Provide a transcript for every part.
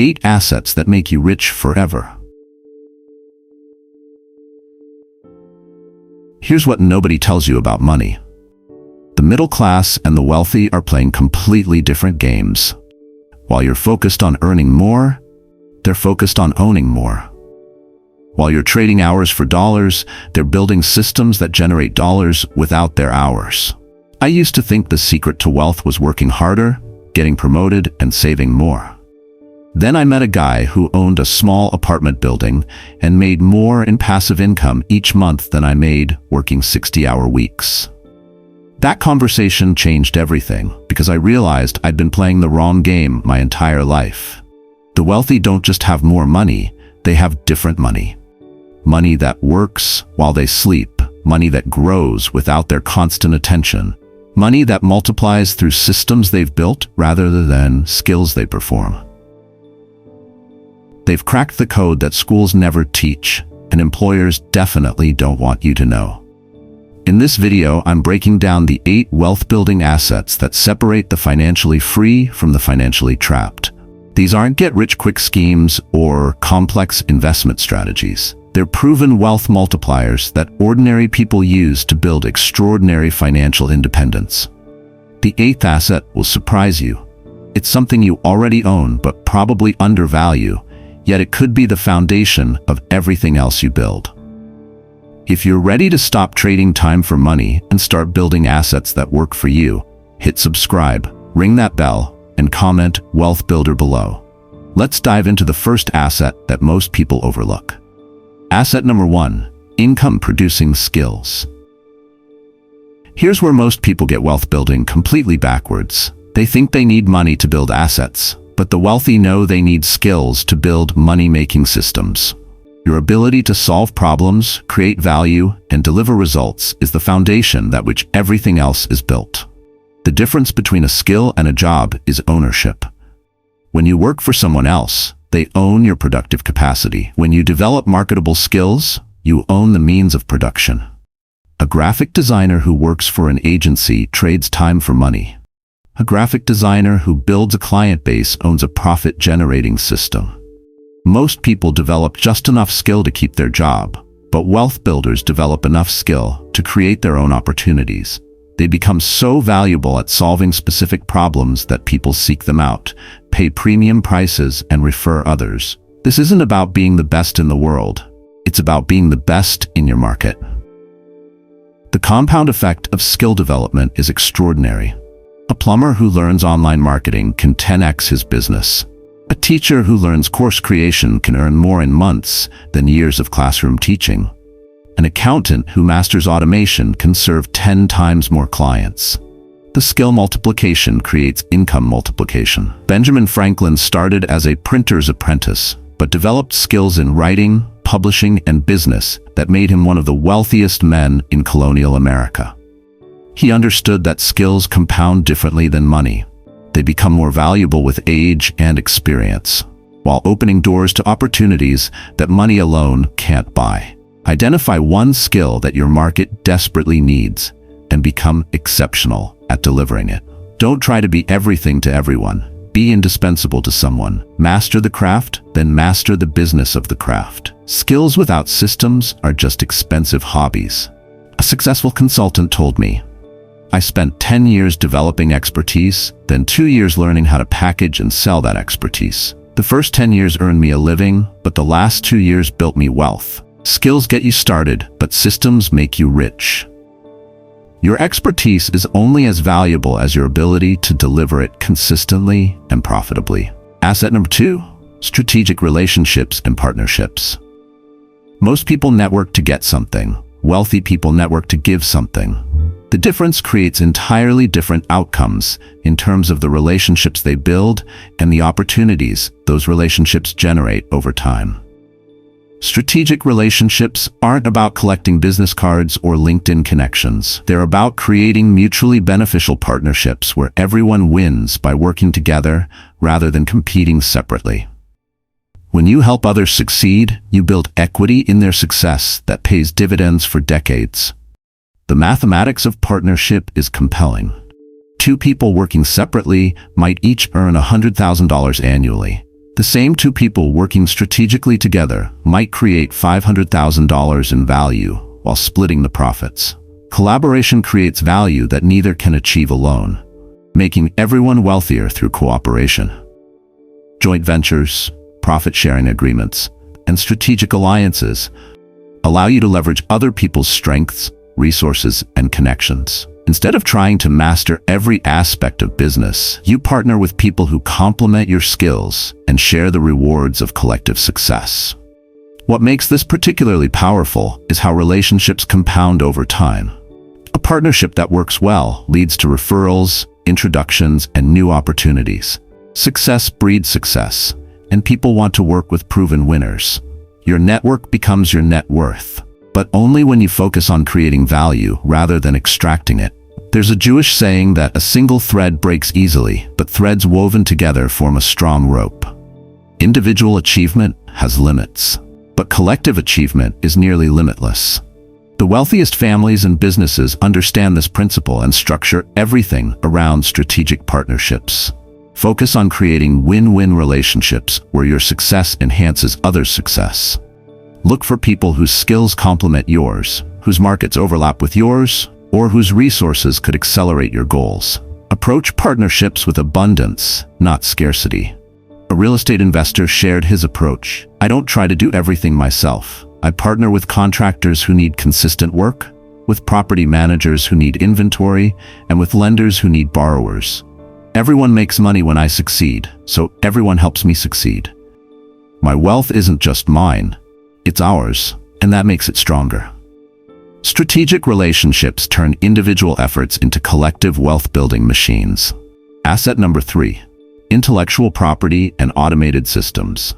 8 assets that make you rich forever. Here's what nobody tells you about money. The middle class and the wealthy are playing completely different games. While you're focused on earning more, they're focused on owning more. While you're trading hours for dollars, they're building systems that generate dollars without their hours. I used to think the secret to wealth was working harder, getting promoted, and saving more. Then I met a guy who owned a small apartment building and made more in passive income each month than I made working 60-hour weeks. That conversation changed everything because I realized I'd been playing the wrong game my entire life. The wealthy don't just have more money, they have different money. Money that works while they sleep, money that grows without their constant attention, money that multiplies through systems they've built rather than skills they perform. They've cracked the code that schools never teach, and employers definitely don't want you to know. In this video, I'm breaking down the 8 wealth-building assets that separate the financially free from the financially trapped. These aren't get-rich-quick schemes or complex investment strategies. They're proven wealth multipliers that ordinary people use to build extraordinary financial independence. The 8th asset will surprise you. It's something you already own but probably undervalue, yet it could be the foundation of everything else you build. If you're ready to stop trading time for money and start building assets that work for you, hit subscribe, ring that bell, and comment Wealth Builder below. Let's dive into the first asset that most people overlook. Asset number 1, income-producing skills. Here's where most people get wealth building completely backwards. They think they need money to build assets, but the wealthy know they need skills to build money-making systems. Your ability to solve problems, create value, and deliver results is the foundation that which everything else is built. The difference between a skill and a job is ownership. When you work for someone else, they own your productive capacity. When you develop marketable skills, you own the means of production. A graphic designer who works for an agency trades time for money. A graphic designer who builds a client base owns a profit-generating system. Most people develop just enough skill to keep their job, but wealth builders develop enough skill to create their own opportunities. They become so valuable at solving specific problems that people seek them out, pay premium prices, and refer others. This isn't about being the best in the world. It's about being the best in your market. The compound effect of skill development is extraordinary. A plumber who learns online marketing can 10x his business. A teacher who learns course creation can earn more in months than years of classroom teaching. An accountant who masters automation can serve 10 times more clients. The skill multiplication creates income multiplication. Benjamin Franklin started as a printer's apprentice, but developed skills in writing, publishing, and business that made him one of the wealthiest men in colonial America. He understood that skills compound differently than money. They become more valuable with age and experience, while opening doors to opportunities that money alone can't buy. Identify one skill that your market desperately needs and become exceptional at delivering it. Don't try to be everything to everyone. Be indispensable to someone. Master the craft, then master the business of the craft. Skills without systems are just expensive hobbies. A successful consultant told me, I spent 10 years developing expertise, then 2 years learning how to package and sell that expertise. The first 10 years earned me a living, but the last 2 years built me wealth. Skills get you started, but systems make you rich. Your expertise is only as valuable as your ability to deliver it consistently and profitably. Asset number 2, strategic relationships and partnerships. Most people network to get something. Wealthy people network to give something. The difference creates entirely different outcomes in terms of the relationships they build and the opportunities those relationships generate over time. Strategic relationships aren't about collecting business cards or LinkedIn connections. They're about creating mutually beneficial partnerships where everyone wins by working together rather than competing separately. When you help others succeed, you build equity in their success that pays dividends for decades. The mathematics of partnership is compelling. 2 people working separately might each earn $100,000 annually. The same two people working strategically together might create $500,000 in value while splitting the profits. Collaboration creates value that neither can achieve alone, making everyone wealthier through cooperation. Joint ventures, profit-sharing agreements, and strategic alliances allow you to leverage other people's strengths, resources, and connections. Instead of trying to master every aspect of business, you partner with people who complement your skills and share the rewards of collective success. What makes this particularly powerful is how relationships compound over time. A partnership that works well leads to referrals, introductions, and new opportunities. Success breeds success, and people want to work with proven winners. Your network becomes your net worth, but only when you focus on creating value rather than extracting it. There's a Jewish saying that a single thread breaks easily, but threads woven together form a strong rope. Individual achievement has limits, but collective achievement is nearly limitless. The wealthiest families and businesses understand this principle and structure everything around strategic partnerships. Focus on creating win-win relationships where your success enhances others' success. Look for people whose skills complement yours, whose markets overlap with yours, or whose resources could accelerate your goals. Approach partnerships with abundance, not scarcity. A real estate investor shared his approach. I don't try to do everything myself. I partner with contractors who need consistent work, with property managers who need inventory, and with lenders who need borrowers. Everyone makes money when I succeed, so everyone helps me succeed. My wealth isn't just mine, it's ours, and that makes it stronger. Strategic relationships turn individual efforts into collective wealth-building machines. Asset number 3, intellectual property and automated systems.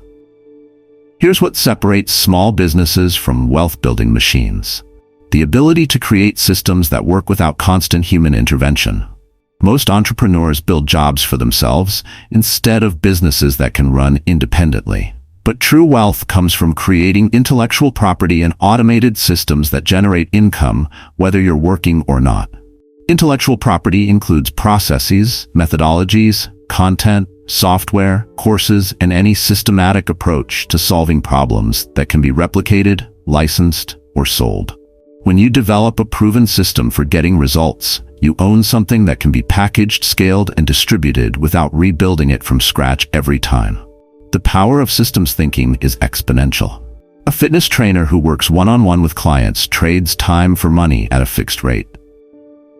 Here's what separates small businesses from wealth-building machines: the ability to create systems that work without constant human intervention. Most entrepreneurs build jobs for themselves instead of businesses that can run independently. But true wealth comes from creating intellectual property and automated systems that generate income, whether you're working or not. Intellectual property includes processes, methodologies, content, software, courses, and any systematic approach to solving problems that can be replicated, licensed, or sold. When you develop a proven system for getting results, you own something that can be packaged, scaled, and distributed without rebuilding it from scratch every time. The power of systems thinking is exponential. A fitness trainer who works one-on-one with clients trades time for money at a fixed rate.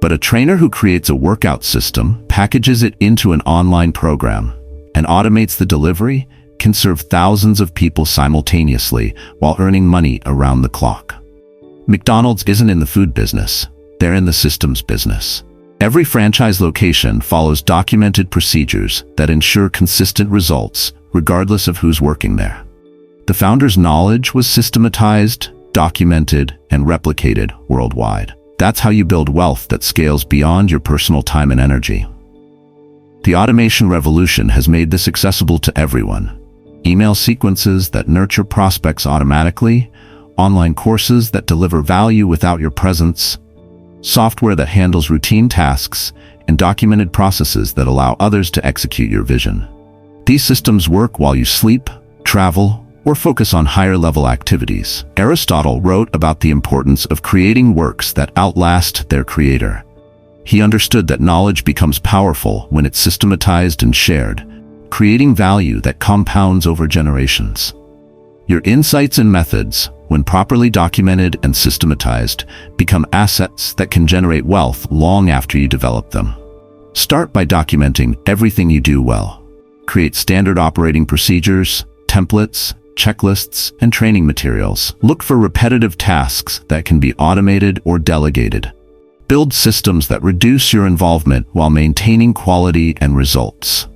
But a trainer who creates a workout system, packages it into an online program, and automates the delivery can serve thousands of people simultaneously while earning money around the clock. McDonald's isn't in the food business, they're in the systems business. Every franchise location follows documented procedures that ensure consistent results regardless of who's working there. The founder's knowledge was systematized, documented, and replicated worldwide. That's how you build wealth that scales beyond your personal time and energy. The automation revolution has made this accessible to everyone. Email sequences that nurture prospects automatically, online courses that deliver value without your presence, software that handles routine tasks, and documented processes that allow others to execute your vision. These systems work while you sleep, travel, or focus on higher-level activities. Aristotle wrote about the importance of creating works that outlast their creator. He understood that knowledge becomes powerful when it's systematized and shared, creating value that compounds over generations. Your insights and methods, when properly documented and systematized, become assets that can generate wealth long after you develop them. Start by documenting everything you do well. Create standard operating procedures, templates, checklists, and training materials. Look for repetitive tasks that can be automated or delegated. Build systems that reduce your involvement while maintaining quality and results.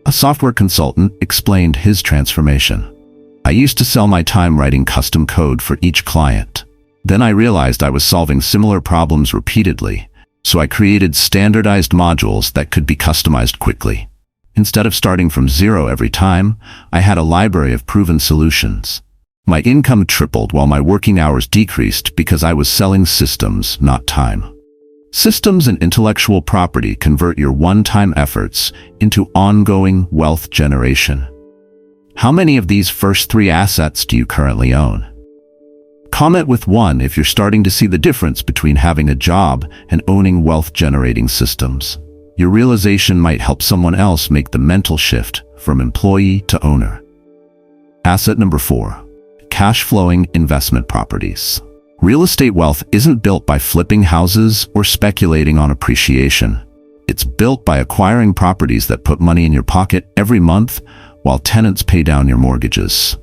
A software consultant explained his transformation. I used to sell my time writing custom code for each client. Then I realized I was solving similar problems repeatedly, so I created standardized modules that could be customized quickly. Instead of starting from zero every time, I had a library of proven solutions. My income tripled while my working hours decreased because I was selling systems, not time. Systems and intellectual property convert your one-time efforts into ongoing wealth generation. How many of these first 3 assets do you currently own? Comment with 1 if you're starting to see the difference between having a job and owning wealth-generating systems. Your realization might help someone else make the mental shift from employee to owner. Asset number 4, cash-flowing investment properties. Real estate wealth isn't built by flipping houses or speculating on appreciation. It's built by acquiring properties that put money in your pocket every month while tenants pay down your mortgages.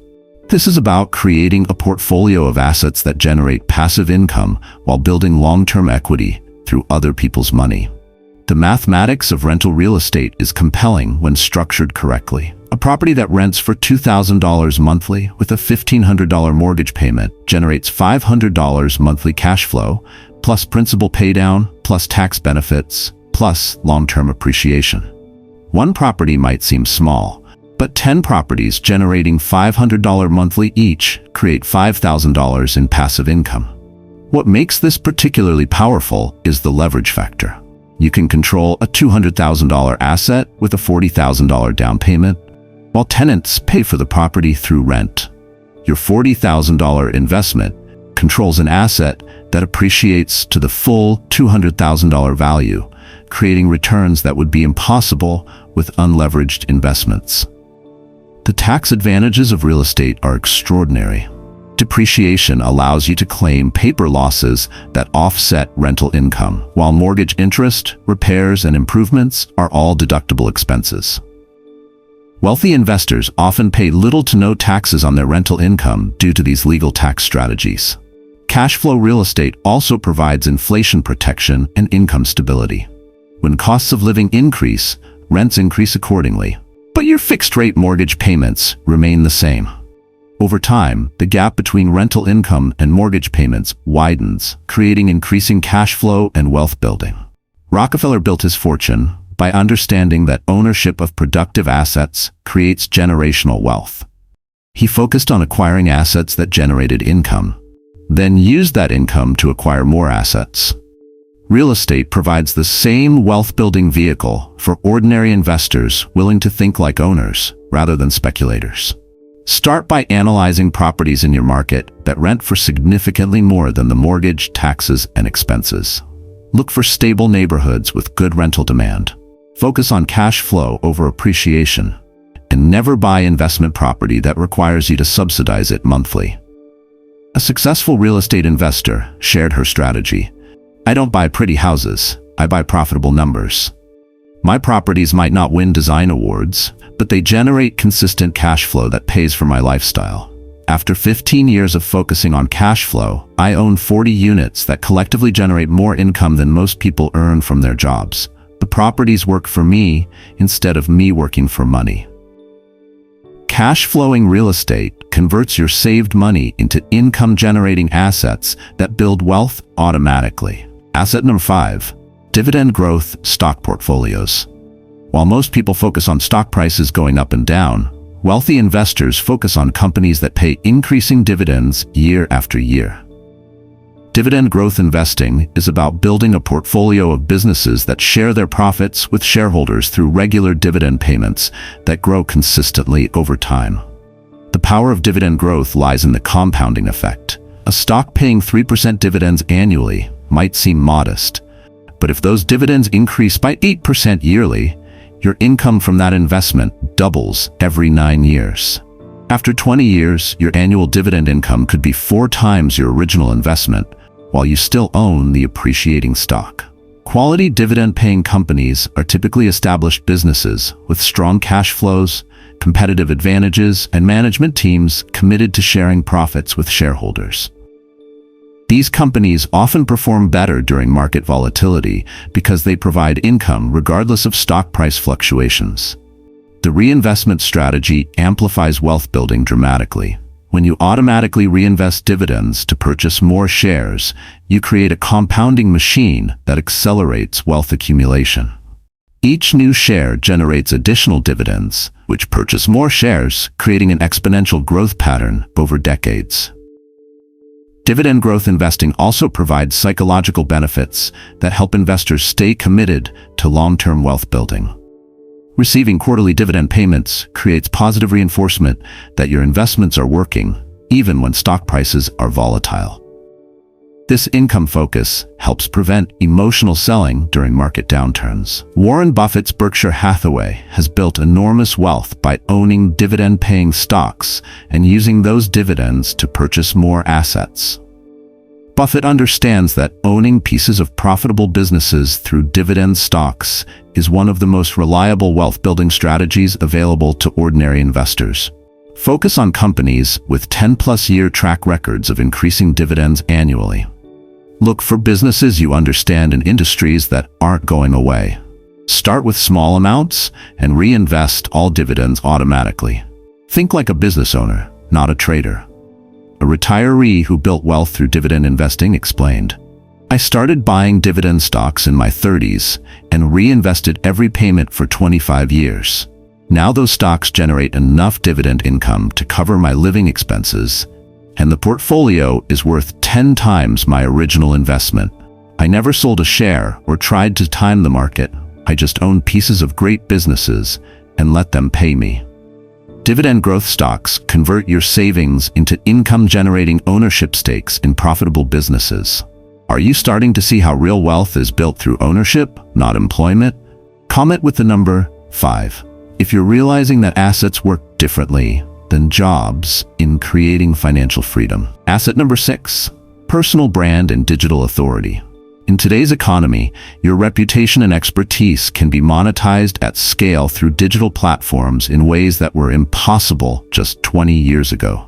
This is about creating a portfolio of assets that generate passive income while building long-term equity through other people's money. The mathematics of rental real estate is compelling when structured correctly. A property that rents for $2,000 monthly with a $1,500 mortgage payment generates $500 monthly cash flow, plus principal paydown, plus tax benefits, plus long-term appreciation. One property might seem small, but 10 properties generating $500 monthly each create $5,000 in passive income. What makes this particularly powerful is the leverage factor. You can control a $200,000 asset with a $40,000 down payment, while tenants pay for the property through rent. Your $40,000 investment controls an asset that appreciates to the full $200,000 value, creating returns that would be impossible with unleveraged investments. The tax advantages of real estate are extraordinary. Depreciation allows you to claim paper losses that offset rental income, while mortgage interest, repairs, and improvements are all deductible expenses. Wealthy investors often pay little to no taxes on their rental income due to these legal tax strategies. Cash flow real estate also provides inflation protection and income stability. When costs of living increase, rents increase accordingly, but your fixed-rate mortgage payments remain the same. Over time, the gap between rental income and mortgage payments widens, creating increasing cash flow and wealth building. Rockefeller built his fortune by understanding that ownership of productive assets creates generational wealth. He focused on acquiring assets that generated income, then used that income to acquire more assets. Real estate provides the same wealth-building vehicle for ordinary investors willing to think like owners rather than speculators. Start by analyzing properties in your market that rent for significantly more than the mortgage, taxes, and expenses. Look for stable neighborhoods with good rental demand. Focus on cash flow over appreciation, and never buy investment property that requires you to subsidize it monthly. A successful real estate investor shared her strategy. I don't buy pretty houses, I buy profitable numbers. My properties might not win design awards, but they generate consistent cash flow that pays for my lifestyle. After 15 years of focusing on cash flow, I own 40 units that collectively generate more income than most people earn from their jobs. The properties work for me instead of me working for money. Cash-flowing real estate converts your saved money into income-generating assets that build wealth automatically. Asset number 5, dividend growth stock portfolios. While most people focus on stock prices going up and down, wealthy investors focus on companies that pay increasing dividends year after year. Dividend growth investing is about building a portfolio of businesses that share their profits with shareholders through regular dividend payments that grow consistently over time. The power of dividend growth lies in the compounding effect. A stock paying 3% dividends annually might seem modest, but if those dividends increase by 8% yearly, your income from that investment doubles every 9 years. After 20 years, your annual dividend income could be 4 times your original investment, while you still own the appreciating stock. Quality dividend-paying companies are typically established businesses with strong cash flows, competitive advantages, and management teams committed to sharing profits with shareholders. These companies often perform better during market volatility because they provide income regardless of stock price fluctuations. The reinvestment strategy amplifies wealth building dramatically. When you automatically reinvest dividends to purchase more shares, you create a compounding machine that accelerates wealth accumulation. Each new share generates additional dividends, which purchase more shares, creating an exponential growth pattern over decades. Dividend growth investing also provides psychological benefits that help investors stay committed to long-term wealth building. Receiving quarterly dividend payments creates positive reinforcement that your investments are working, even when stock prices are volatile. This income focus helps prevent emotional selling during market downturns. Warren Buffett's Berkshire Hathaway has built enormous wealth by owning dividend-paying stocks and using those dividends to purchase more assets. Buffett understands that owning pieces of profitable businesses through dividend stocks is one of the most reliable wealth-building strategies available to ordinary investors. Focus on companies with 10-plus-year track records of increasing dividends annually. Look for businesses you understand in industries that aren't going away. Start with small amounts and reinvest all dividends automatically. Think like a business owner, not a trader. A retiree who built wealth through dividend investing explained, "I started buying dividend stocks in my 30s and reinvested every payment for 25 years. Now those stocks generate enough dividend income to cover my living expenses, and the portfolio is worth 10 times my original investment. I never sold a share or tried to time the market. I just owned pieces of great businesses and let them pay me." Dividend growth stocks convert your savings into income-generating ownership stakes in profitable businesses. Are you starting to see how real wealth is built through ownership, not employment? Comment with the number 5 if you're realizing that assets work differently than jobs in creating financial freedom. Asset number 6, personal brand and digital authority. In today's economy, your reputation and expertise can be monetized at scale through digital platforms in ways that were impossible just 20 years ago.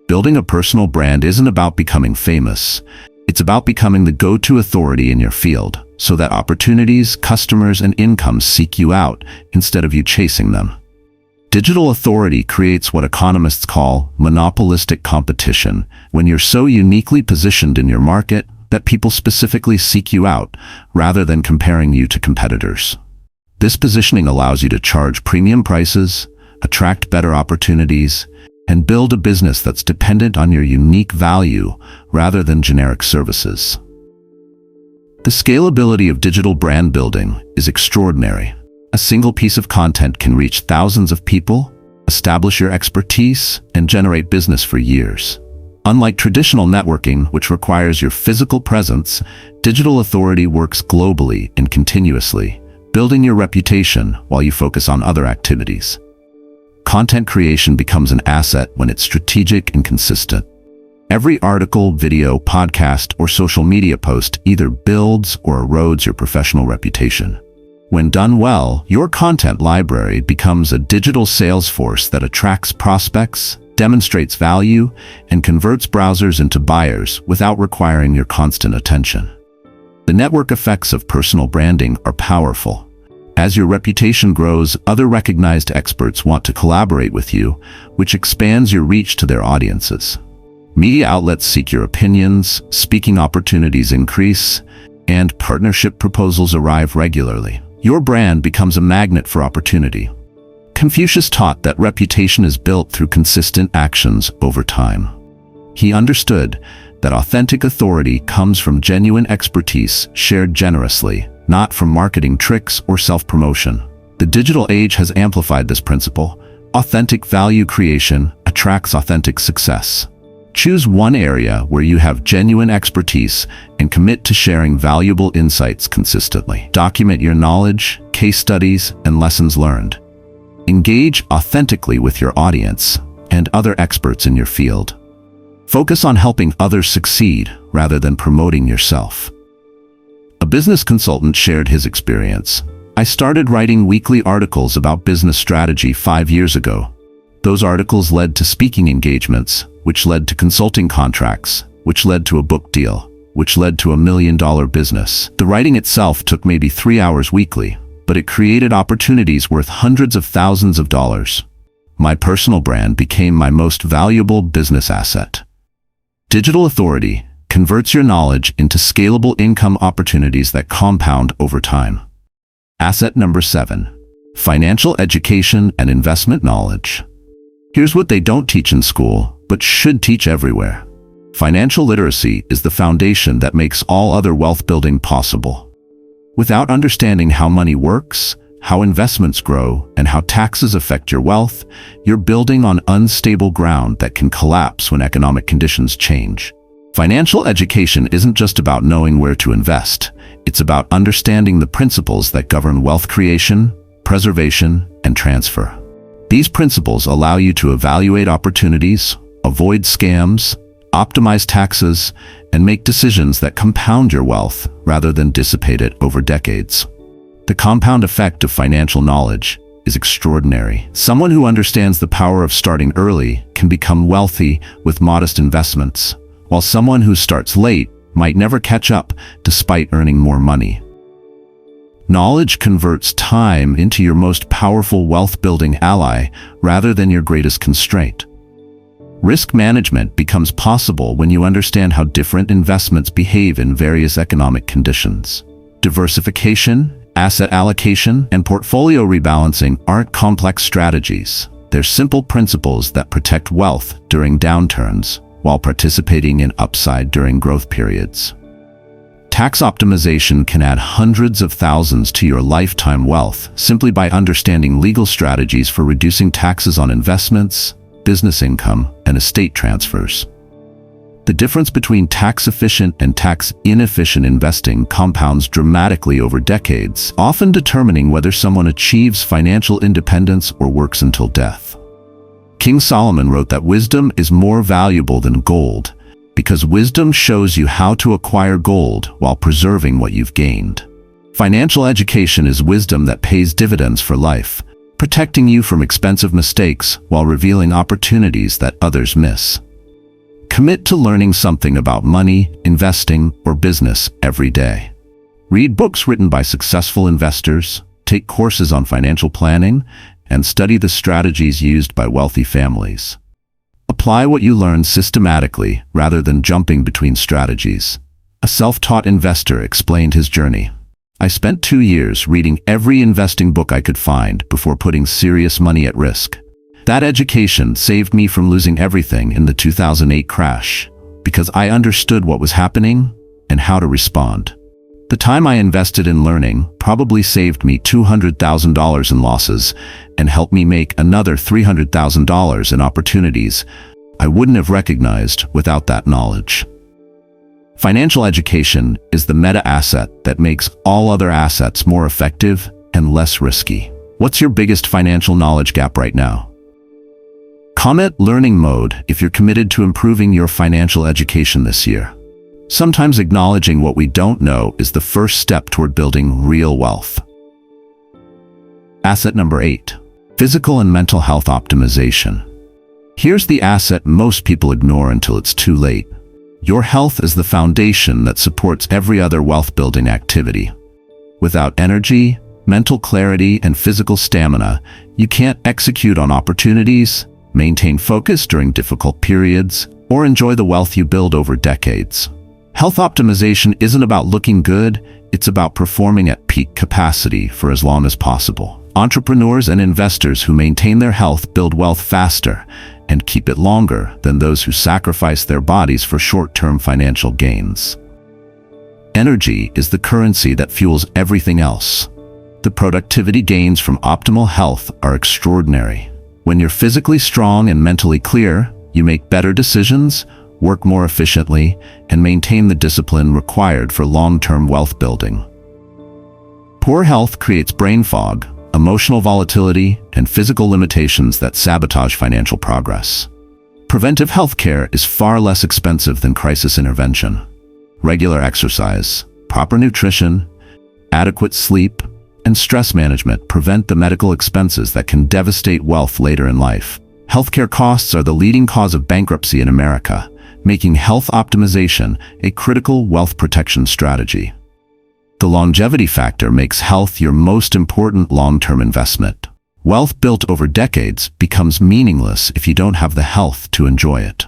Building a personal brand isn't about becoming famous. It's about becoming the go-to authority in your field, so that opportunities, customers, and income seek you out instead of you chasing them. Digital authority creates what economists call monopolistic competition, when you're so uniquely positioned in your market that people specifically seek you out rather than comparing you to competitors. This positioning allows you to charge premium prices, attract better opportunities, and build a business that's dependent on your unique value rather than generic services. The scalability of digital brand building is extraordinary. A single piece of content can reach thousands of people, establish your expertise, and generate business for years. Unlike traditional networking, which requires your physical presence, digital authority works globally and continuously, building your reputation while you focus on other activities. Content creation becomes an asset when it's strategic and consistent. Every article, video, podcast, or social media post either builds or erodes your professional reputation. When done well, your content library becomes a digital sales force that attracts prospects, demonstrates value, and converts browsers into buyers without requiring your constant attention. The network effects of personal branding are powerful. As your reputation grows, other recognized experts want to collaborate with you, which expands your reach to their audiences. Media outlets seek your opinions, speaking opportunities increase, and partnership proposals arrive regularly. Your brand becomes a magnet for opportunity. Confucius taught that reputation is built through consistent actions over time. He understood that authentic authority comes from genuine expertise shared generously, not from marketing tricks or self-promotion. The digital age has amplified this principle. Authentic value creation attracts authentic success. Choose one area where you have genuine expertise and commit to sharing valuable insights consistently. Document your knowledge, case studies, and lessons learned. Engage authentically with your audience and other experts in your field. Focus on helping others succeed rather than promoting yourself. A business consultant shared his experience. "I started writing weekly articles about business strategy 5 years ago. Those articles led to speaking engagements, which led to consulting contracts, which led to a book deal, which led to $1 million business. The writing itself took maybe 3 hours weekly, but it created opportunities worth hundreds of thousands of dollars. My personal brand became my most valuable business asset." Digital authority converts your knowledge into scalable income opportunities that compound over time. Asset number 7, financial education and investment knowledge. Here's what they don't teach in school, but should teach everywhere. Financial literacy is the foundation that makes all other wealth building possible. Without understanding how money works, how investments grow, and how taxes affect your wealth, you're building on unstable ground that can collapse when economic conditions change. Financial education isn't just about knowing where to invest. It's about understanding the principles that govern wealth creation, preservation, and transfer. These principles allow you to evaluate opportunities, avoid scams, optimize taxes, and make decisions that compound your wealth rather than dissipate it over decades. The compound effect of financial knowledge is extraordinary. Someone who understands the power of starting early can become wealthy with modest investments, while someone who starts late might never catch up despite earning more money. Knowledge converts time into your most powerful wealth-building ally rather than your greatest constraint. Risk management becomes possible when you understand how different investments behave in various economic conditions. Diversification, asset allocation, and portfolio rebalancing aren't complex strategies. They're simple principles that protect wealth during downturns while participating in upside during growth periods. Tax optimization can add hundreds of thousands to your lifetime wealth simply by understanding legal strategies for reducing taxes on investments, business income, and estate transfers. The difference between tax-efficient and tax-inefficient investing compounds dramatically over decades, often determining whether someone achieves financial independence or works until death. King Solomon wrote that wisdom is more valuable than gold, because wisdom shows you how to acquire gold while preserving what you've gained. Financial education is wisdom that pays dividends for life, protecting you from expensive mistakes while revealing opportunities that others miss. Commit to learning something about money, investing, or business every day. Read books written by successful investors, take courses on financial planning, and study the strategies used by wealthy families. Apply what you learn systematically rather than jumping between strategies. A self-taught investor explained his journey. I spent 2 years reading every investing book I could find before putting serious money at risk. That education saved me from losing everything in the 2008 crash, because I understood what was happening and how to respond. The time I invested in learning probably saved me $200,000 in losses and helped me make another $300,000 in opportunities I wouldn't have recognized without that knowledge. Financial education is the meta-asset that makes all other assets more effective and less risky. What's your biggest financial knowledge gap right now? Comment learning mode if you're committed to improving your financial education this year. Sometimes acknowledging what we don't know is the first step toward building real wealth. Asset number 8, physical and mental health optimization. Here's the asset most people ignore until it's too late. Your health is the foundation that supports every other wealth-building activity. Without energy, mental clarity, and physical stamina, you can't execute on opportunities, maintain focus during difficult periods, or enjoy the wealth you build over decades. Health optimization isn't about looking good, it's about performing at peak capacity for as long as possible. Entrepreneurs and investors who maintain their health build wealth faster and keep it longer than those who sacrifice their bodies for short-term financial gains. Energy is the currency that fuels everything else. The productivity gains from optimal health are extraordinary. When you're physically strong and mentally clear, you make better decisions, work more efficiently, and maintain the discipline required for long-term wealth building. Poor health creates brain fog, emotional volatility, and physical limitations that sabotage financial progress. Preventive health care is far less expensive than crisis intervention. Regular exercise, proper nutrition, adequate sleep, and stress management prevent the medical expenses that can devastate wealth later in life. Healthcare costs are the leading cause of bankruptcy in America, making health optimization a critical wealth protection strategy. The longevity factor makes health your most important long-term investment. Wealth built over decades becomes meaningless if you don't have the health to enjoy it.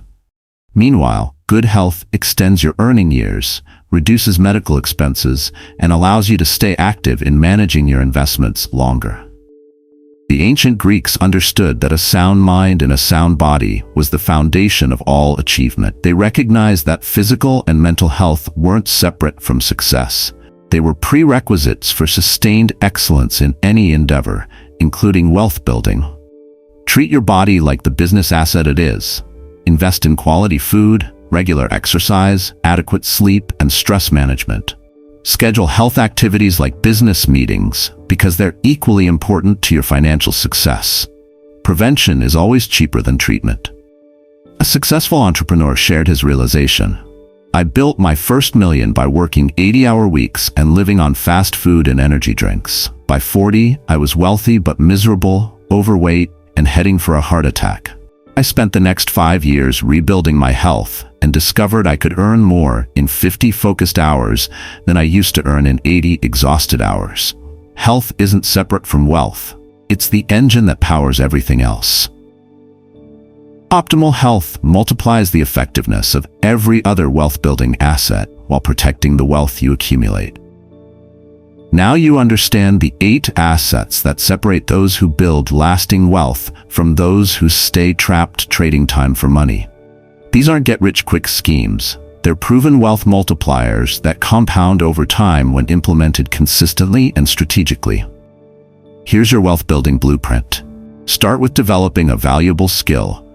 Meanwhile, good health extends your earning years, reduces medical expenses, and allows you to stay active in managing your investments longer. The ancient Greeks understood that a sound mind and a sound body was the foundation of all achievement. They recognized that physical and mental health weren't separate from success. They were prerequisites for sustained excellence in any endeavor, including wealth building. Treat your body like the business asset it is. Invest in quality food, regular exercise, adequate sleep, and stress management. Schedule health activities like business meetings because they're equally important to your financial success. Prevention is always cheaper than treatment. A successful entrepreneur shared his realization. I built my first million by working 80-hour weeks and living on fast food and energy drinks. By 40, I was wealthy but miserable, overweight, and heading for a heart attack. I spent the next 5 years rebuilding my health and discovered I could earn more in 50 focused hours than I used to earn in 80 exhausted hours. Health isn't separate from wealth. It's the engine that powers everything else. Optimal health multiplies the effectiveness of every other wealth-building asset while protecting the wealth you accumulate. Now you understand the 8 assets that separate those who build lasting wealth from those who stay trapped trading time for money. These aren't get-rich-quick schemes. They're proven wealth multipliers that compound over time when implemented consistently and strategically. Here's your wealth-building blueprint. Start with developing a valuable skill.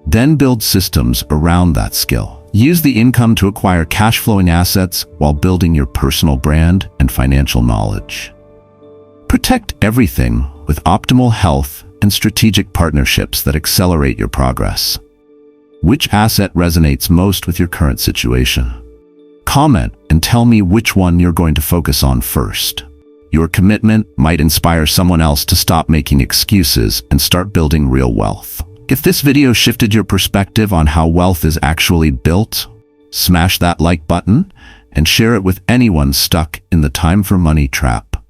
Then build systems around that skill. Use the income to acquire cash-flowing assets while building your personal brand and financial knowledge. Protect everything with optimal health and strategic partnerships that accelerate your progress. Which asset resonates most with your current situation? Comment and tell me which one you're going to focus on first. Your commitment might inspire someone else to stop making excuses and start building real wealth. If this video shifted your perspective on how wealth is actually built, smash that like button and share it with anyone stuck in the time for money trap.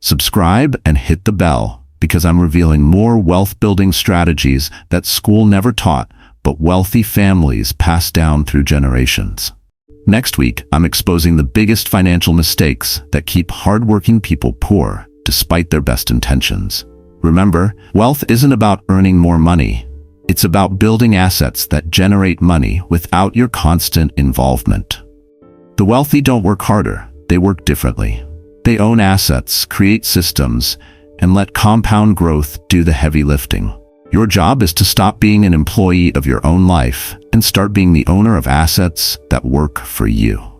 Subscribe and hit the bell because I'm revealing more wealth-building strategies that school never taught, but wealthy families pass down through generations. Next week, I'm exposing the biggest financial mistakes that keep hardworking people poor despite their best intentions. Remember, wealth isn't about earning more money. It's about building assets that generate money without your constant involvement. The wealthy don't work harder, they work differently. They own assets, create systems, and let compound growth do the heavy lifting. Your job is to stop being an employee of your own life and start being the owner of assets that work for you.